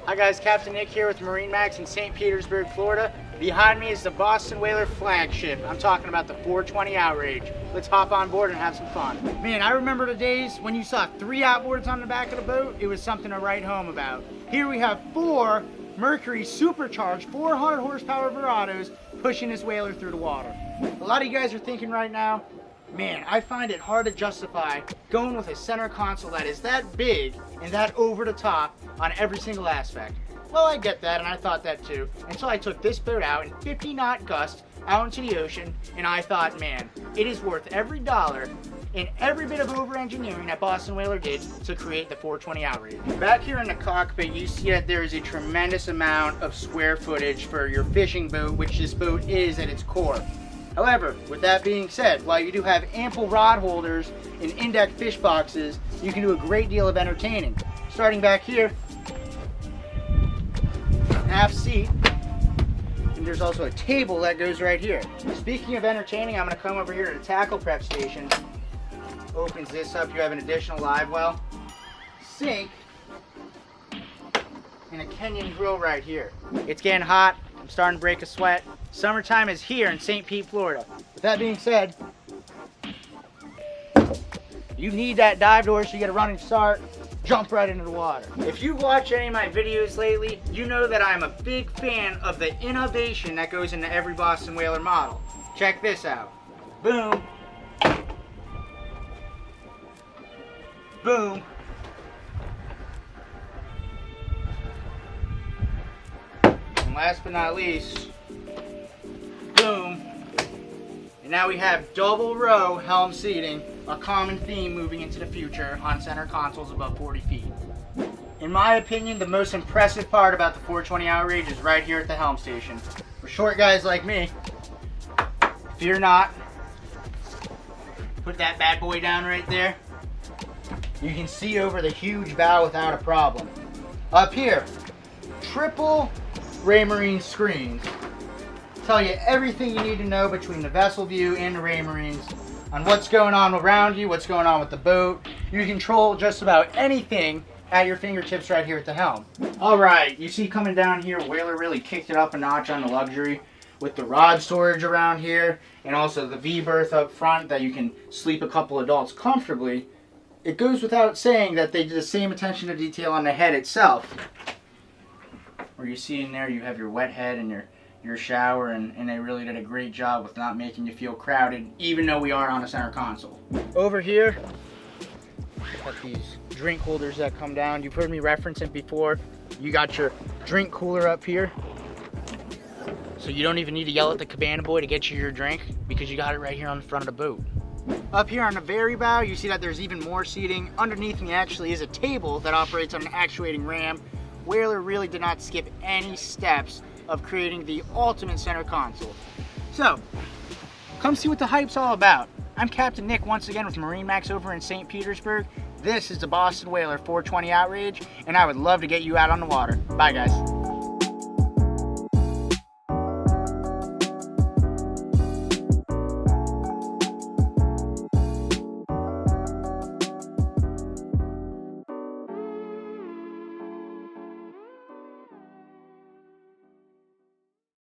Hi guys, Captain Nick here with MarineMax in St. Petersburg, Florida. Behind me is the Boston Whaler flagship. I'm talking about the 420 Outrage. Let's hop on board and have some fun. Man, I remember the days when you saw 3 outboards on the back of the boat. It was something to write home about. Here we have 4 Mercury supercharged 400 horsepower Verados pushing this whaler through the water. A lot of you guys are thinking right now, man, I find it hard to justify going with a center console that is that big and that over the top on every single aspect. Well, I get that, and I thought that too, until I took this boat out in 50-knot gusts out into the ocean, and I thought, man, it is worth every dollar and every bit of over-engineering that Boston Whaler did to create the 420 Outrage. Back here in the cockpit, you see that there is a tremendous amount of square footage for your fishing boat, which this boat is at its core. However, with that being said, while you do have ample rod holders and in-deck fish boxes, you can do a great deal of entertaining. Starting back here, aft seat, and there's also a table that goes right here. Speaking of entertaining, I'm going to come over here to the tackle prep station. Opens this up, you have an additional live well, sink, and a Kenyan grill right here. It's getting hot, I'm starting to break a sweat. Summertime is here in St. Pete, Florida. With that being said, you need that dive door so you get a running start, jump right into the water. If you've watched any of my videos lately, you know that I'm a big fan of the innovation that goes into every Boston Whaler model. Check this out. Boom. Boom. And last but not least, boom. And now we have double row helm seating, a common theme moving into the future on center consoles above 40 feet. In my opinion, the most impressive part about the 420 Outrage is right here at the helm station. For short guys like me, fear not. Put that bad boy down right there. You can see over the huge bow without a problem. Up here, triple Raymarine screens. Tell you everything you need to know between the vessel view and the Raymarines on what's going on around you, what's going on with the boat. You control just about anything at your fingertips right here at the helm. All right, you see coming down here, Whaler really kicked it up a notch on the luxury with the rod storage around here and also the V-berth up front that you can sleep a couple adults comfortably. It goes without saying that they did the same attention to detail on the head itself. Where you see in there, you have your wet head and your shower, and they really did a great job with not making you feel crowded, even though we are on a center console. Over here, got these drink holders that come down. You've heard me reference it before. You got your drink cooler up here, so you don't even need to yell at the cabana boy to get you your drink because you got it right here on the front of the boat. Up here on the very bow, you see that there's even more seating. Underneath me actually is a table that operates on an actuating ram. Whaler really did not skip any steps of creating the ultimate center console. So, come see what the hype's all about. I'm Captain Nick once again with MarineMax over in St. Petersburg. This is the Boston Whaler 420 Outrage, and I would love to get you out on the water. Bye guys.